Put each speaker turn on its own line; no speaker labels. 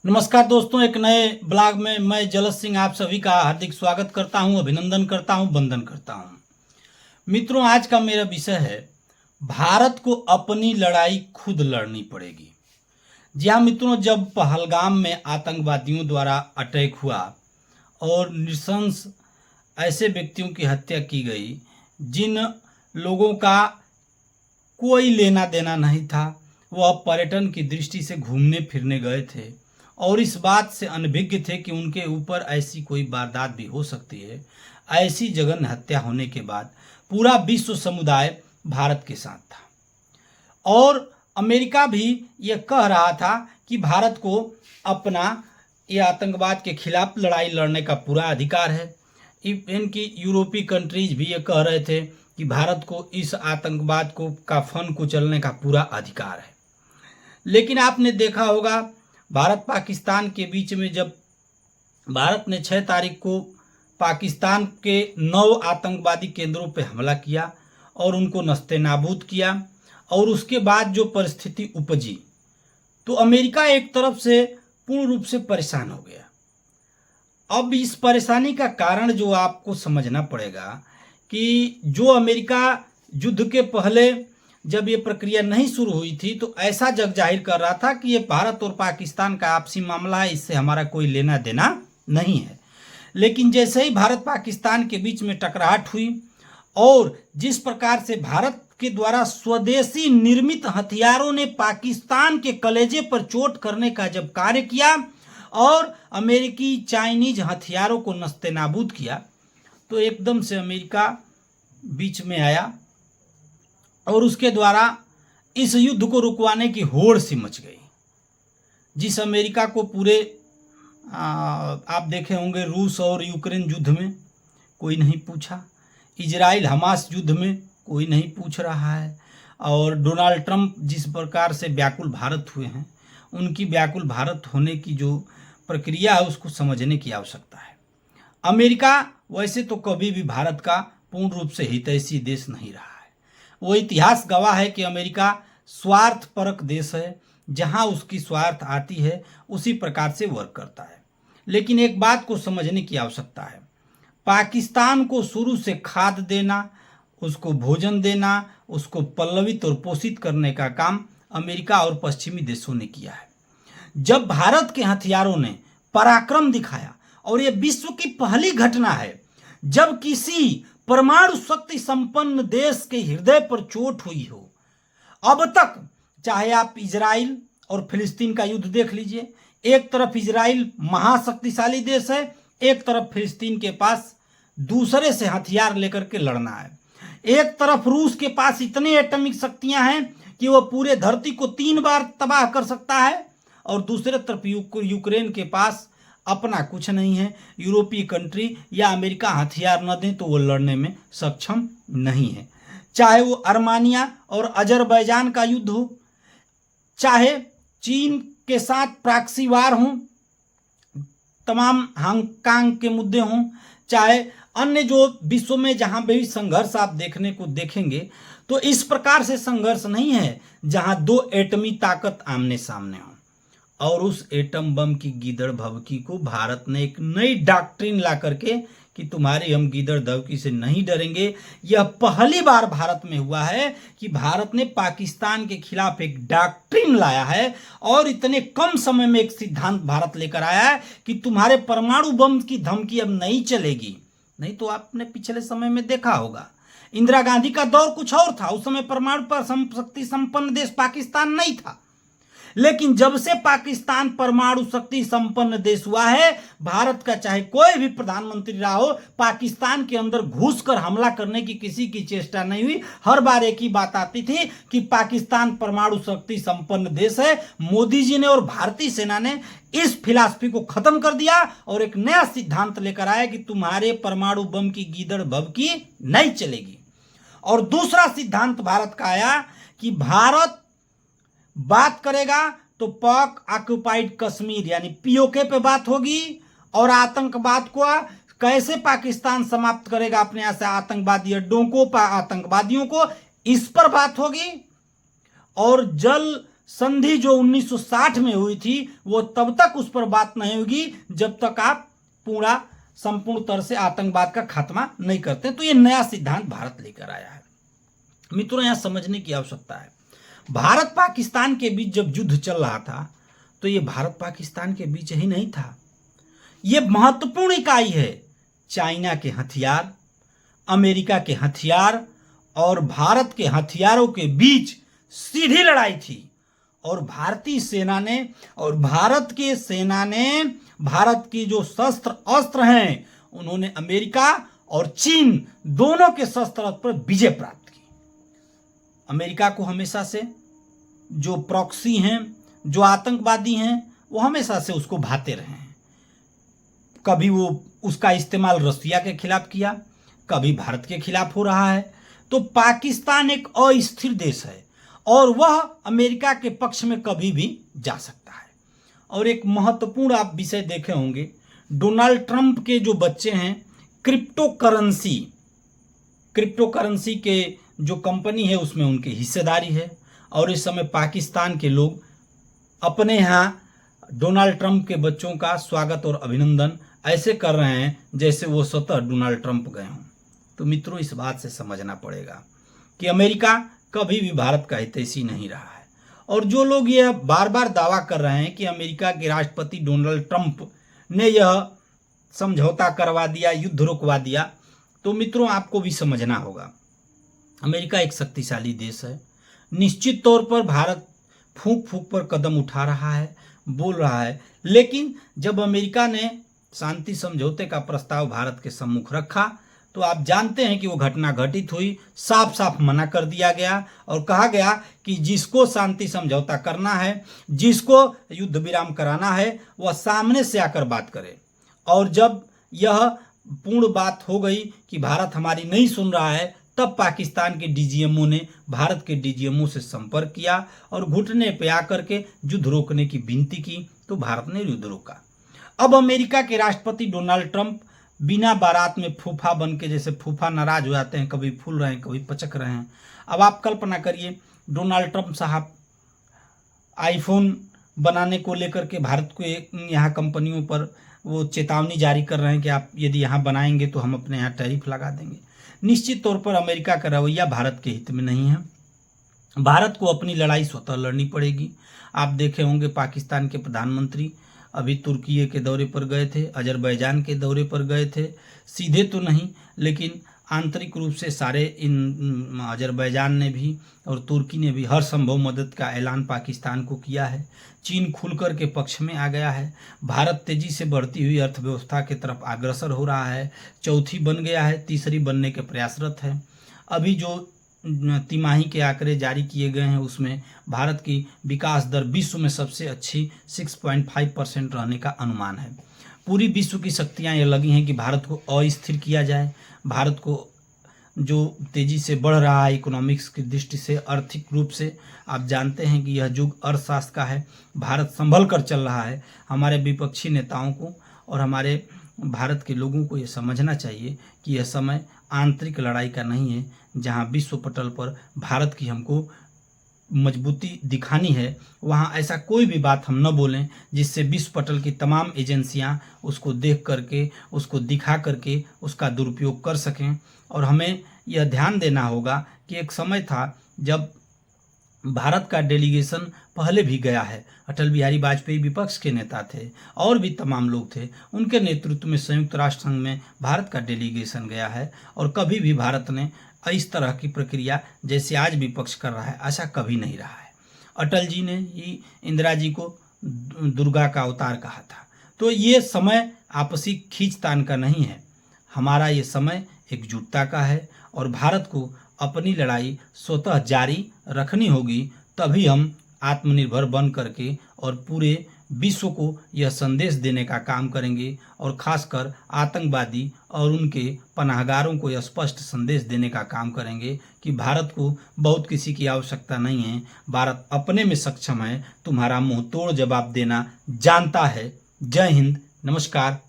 नमस्कार दोस्तों, एक नए ब्लॉग में मैं जलस सिंह आप सभी का हार्दिक स्वागत करता हूं, अभिनंदन करता हूं, वंदन करता हूं। मित्रों, आज का मेरा विषय है भारत को अपनी लड़ाई खुद लड़नी पड़ेगी। जी हाँ मित्रों, जब पहलगाम में आतंकवादियों द्वारा अटैक हुआ और नृशंस ऐसे व्यक्तियों की हत्या की गई जिन लोगों का कोई लेना देना नहीं था, वह पर्यटन की दृष्टि से घूमने फिरने गए थे और इस बात से अनभिज्ञ थे कि उनके ऊपर ऐसी कोई वारदात भी हो सकती है। ऐसी जघन्य हत्या होने के बाद पूरा विश्व समुदाय भारत के साथ था और अमेरिका भी यह कह रहा था कि भारत को अपना ये आतंकवाद के खिलाफ लड़ाई लड़ने का पूरा अधिकार है। इनकी यूरोपीय कंट्रीज भी ये कह रहे थे कि भारत को इस आतंकवाद को का फन कुचलने का पूरा अधिकार है। लेकिन आपने देखा होगा, भारत पाकिस्तान के बीच में जब भारत ने 6 तारीख को पाकिस्तान के 9 आतंकवादी केंद्रों पर हमला किया और उनको नस्तेनाबूद किया और उसके बाद जो परिस्थिति उपजी तो अमेरिका एक तरफ से पूर्ण रूप से परेशान हो गया। अब इस परेशानी का कारण जो आपको समझना पड़ेगा कि जो अमेरिका युद्ध के पहले जब ये प्रक्रिया नहीं शुरू हुई थी तो ऐसा जग जाहिर कर रहा था कि ये भारत और पाकिस्तान का आपसी मामला है, इससे हमारा कोई लेना देना नहीं है। लेकिन जैसे ही भारत पाकिस्तान के बीच में टकराहट हुई और जिस प्रकार से भारत के द्वारा स्वदेशी निर्मित हथियारों ने पाकिस्तान के कलेजे पर चोट करने का जब कार्य किया और अमेरिकी चाइनीज हथियारों को नस्तेनाबूद किया तो एकदम से अमेरिका बीच में आया और उसके द्वारा इस युद्ध को रुकवाने की होड़ सी मच गई। जिस अमेरिका को पूरे आप देखे होंगे रूस और यूक्रेन युद्ध में कोई नहीं पूछा, इजराइल हमास युद्ध में कोई नहीं पूछ रहा है और डोनाल्ड ट्रंप जिस प्रकार से व्याकुल भारत हुए हैं, उनकी व्याकुल भारत होने की जो प्रक्रिया है उसको समझने की आवश्यकता है। अमेरिका वैसे तो कभी भी भारत का पूर्ण रूप से हितैषी देश नहीं रहा है। वो इतिहास गवाह है कि अमेरिका स्वार्थपरक देश है, जहां उसकी स्वार्थ आती है उसी प्रकार से वर्क करता है। लेकिन एक बात को समझने की आवश्यकता है, पाकिस्तान को शुरू से खाद देना, उसको भोजन देना, उसको पल्लवित और पोषित करने का काम अमेरिका और पश्चिमी देशों ने किया है। जब भारत के हथियारों ने पराक्रम दिखाया, और यह विश्व की पहली घटना है जब किसी परमाणु शक्ति संपन्न देश के हृदय पर चोट हुई हो। अब तक चाहे आप इजराइल और फिलिस्तीन का युद्ध देख लीजिए, एक तरफ इजराइल महाशक्तिशाली देश है, एक तरफ फिलिस्तीन के पास दूसरे से हथियार लेकर के लड़ना है। एक तरफ रूस के पास इतने एटॉमिक शक्तियां हैं कि वह पूरे धरती को 3 बार तबाह कर सकता है और दूसरे तरफ यूक्रेन के पास अपना कुछ नहीं है। यूरोपीय कंट्री या अमेरिका हथियार न दें तो वो लड़ने में सक्षम नहीं है। चाहे वो अर्मानिया और अजरबैजान का युद्ध हो, चाहे चीन के साथ प्रॉक्सी वार हो, तमाम हांगकांग के मुद्दे हों, चाहे अन्य जो विश्व में जहां भी संघर्ष आप देखने को देखेंगे तो इस प्रकार से संघर्ष नहीं है जहां 2 एटमी ताकत आमने सामने हो। और उस एटम बम की गीदड़ भभकी को भारत ने एक नई डॉक्ट्रिन ला करके कि तुम्हारी हम गीदड़ भभकी से नहीं डरेंगे। यह पहली बार भारत में हुआ है कि भारत ने पाकिस्तान के खिलाफ एक डॉक्ट्रिन लाया है और इतने कम समय में एक सिद्धांत भारत लेकर आया है कि तुम्हारे परमाणु बम की धमकी अब नहीं चलेगी। नहीं तो आपने पिछले समय में देखा होगा, इंदिरा गांधी का दौर कुछ और था, उस समय परमाणु पर शक्ति संपन्न देश पाकिस्तान नहीं था। लेकिन जब से पाकिस्तान परमाणु शक्ति संपन्न देश हुआ है, भारत का चाहे कोई भी प्रधानमंत्री रहा हो, पाकिस्तान के अंदर घुसकर हमला करने की किसी की चेष्टा नहीं हुई। हर बार एक ही बात आती थी कि पाकिस्तान परमाणु शक्ति संपन्न देश है। मोदी जी ने और भारतीय सेना ने इस फिलॉसफी को खत्म कर दिया और एक नया सिद्धांत लेकर आया कि तुम्हारे परमाणु बम की गीदड़ भभकी नहीं चलेगी। और दूसरा सिद्धांत भारत का आया कि भारत बात करेगा तो पाक ऑक्युपाइड कश्मीर यानी पीओके पे बात होगी और आतंकवाद को कैसे पाकिस्तान समाप्त करेगा अपने यहां से आतंकवादी अड्डों को, आतंकवादियों को, इस पर बात होगी। और जल संधि जो 1960 में हुई थी वो तब तक उस पर बात नहीं होगी जब तक आप पूरा संपूर्ण तरह से आतंकवाद का खात्मा नहीं करते। तो ये नया सिद्धांत भारत लेकर आया है। मित्रों, यहां समझने की आवश्यकता है, भारत पाकिस्तान के बीच जब युद्ध चल रहा था तो ये भारत पाकिस्तान के बीच ही नहीं था, ये महत्वपूर्ण इकाई है। चाइना के हथियार, अमेरिका के हथियार और भारत के हथियारों के बीच सीधी लड़ाई थी और भारतीय सेना ने और भारत के सेना ने भारत की जो शस्त्र अस्त्र हैं उन्होंने अमेरिका और चीन दोनों के शस्त्र पर विजय प्राप्त की। अमेरिका को हमेशा से जो प्रॉक्सी हैं, जो आतंकवादी हैं, वो हमेशा से उसको भाते रहे हैं। कभी वो उसका इस्तेमाल रसिया के खिलाफ किया, कभी भारत के खिलाफ हो रहा है। तो पाकिस्तान एक अस्थिर देश है और वह अमेरिका के पक्ष में कभी भी जा सकता है। और एक महत्वपूर्ण आप विषय देखे होंगे, डोनाल्ड ट्रंप के जो बच्चे हैं, क्रिप्टो करेंसी के जो कंपनी है उसमें उनकी हिस्सेदारी है और इस समय पाकिस्तान के लोग अपने यहाँ डोनाल्ड ट्रंप के बच्चों का स्वागत और अभिनंदन ऐसे कर रहे हैं जैसे वो स्वतः डोनाल्ड ट्रंप गए हों। तो मित्रों, इस बात से समझना पड़ेगा कि अमेरिका कभी भी भारत का हितैषी नहीं रहा है। और जो लोग यह बार बार दावा कर रहे हैं कि अमेरिका के राष्ट्रपति डोनाल्ड ट्रंप ने यह समझौता करवा दिया, युद्ध रुकवा दिया, तो मित्रों आपको भी समझना होगा, अमेरिका एक शक्तिशाली देश है। निश्चित तौर पर भारत फूंक फूंक पर कदम उठा रहा है, बोल रहा है, लेकिन जब अमेरिका ने शांति समझौते का प्रस्ताव भारत के सम्मुख रखा तो आप जानते हैं कि वो घटना घटित हुई, साफ साफ मना कर दिया गया और कहा गया कि जिसको शांति समझौता करना है, जिसको युद्ध विराम कराना है, वह सामने से आकर बात करे। और जब यह पूर्ण बात हो गई कि भारत हमारी नहीं सुन रहा है, तब पाकिस्तान के डीजीएमओ ने भारत के डीजीएमओ से संपर्क किया और घुटने पे आकर के युद्ध रोकने की विनती की, तो भारत ने युद्ध रोका। अब अमेरिका के राष्ट्रपति डोनाल्ड ट्रंप बिना बारात में फूफा बन के, जैसे फूफा नाराज हो जाते हैं, कभी फूल रहे हैं कभी पचक रहे हैं। अब आप कल्पना करिए, डोनाल्ड ट्रंप साहब आईफोन बनाने को लेकर के भारत को यहाँ कंपनियों पर वो चेतावनी जारी कर रहे हैं कि आप यदि यहाँ बनाएंगे तो हम अपने यहाँ टैरिफ लगा देंगे। निश्चित तौर पर अमेरिका का रवैया भारत के हित में नहीं है। भारत को अपनी लड़ाई स्वतः लड़नी पड़ेगी। आप देखे होंगे पाकिस्तान के प्रधानमंत्री अभी तुर्की के दौरे पर गए थे, अजरबैजान के दौरे पर गए थे, सीधे तो नहीं लेकिन आंतरिक रूप से सारे इन अजरबैजान ने भी और तुर्की ने भी हर संभव मदद का ऐलान पाकिस्तान को किया है। चीन खुलकर के पक्ष में आ गया है। भारत तेजी से बढ़ती हुई अर्थव्यवस्था की तरफ अग्रसर हो रहा है, चौथी बन गया है, तीसरी बनने के प्रयासरत है। अभी जो तिमाही के आंकड़े जारी किए गए हैं उसमें भारत की विकास दर विश्व में सबसे अच्छी 6.5% रहने का अनुमान है। पूरी विश्व की शक्तियां ये लगी हैं कि भारत को अस्थिर किया जाए। भारत को जो तेजी से बढ़ रहा है इकोनॉमिक्स की दृष्टि से, आर्थिक रूप से, आप जानते हैं कि यह युग अर्थशास्त्र का है। भारत संभल कर चल रहा है। हमारे विपक्षी नेताओं को और हमारे भारत के लोगों को ये समझना चाहिए कि यह समय आंतरिक लड़ाई का नहीं है, जहां विश्व पटल पर भारत की हमको मजबूती दिखानी है, वहां ऐसा कोई भी बात हम न बोलें जिससे विश्व पटल की तमाम एजेंसियां उसको देख करके, उसको दिखा करके उसका दुरुपयोग कर सकें। और हमें यह ध्यान देना होगा कि एक समय था जब भारत का डेलीगेशन पहले भी गया है। अटल बिहारी वाजपेयी विपक्ष के नेता थे और भी तमाम लोग थे, उनके नेतृत्व में संयुक्त राष्ट्र संघ में भारत का डेलीगेशन गया है। और कभी भी भारत ने इस तरह की प्रक्रिया जैसे आज विपक्ष कर रहा है ऐसा कभी नहीं रहा है। अटल जी ने ही इंदिरा जी को दुर्गा का अवतार कहा था। तो ये समय आपसी खींचतान का नहीं है, हमारा ये समय एकजुटता का है और भारत को अपनी लड़ाई स्वतः जारी रखनी होगी। तभी हम आत्मनिर्भर बन करके और पूरे विश्व को यह संदेश देने का काम करेंगे और खासकर आतंकवादी और उनके पनाहगारों को यह स्पष्ट संदेश देने का काम करेंगे कि भारत को बहुत किसी की आवश्यकता नहीं है, भारत अपने में सक्षम है, तुम्हारा मुंह तोड़ जवाब देना जानता है। जय हिंद, नमस्कार।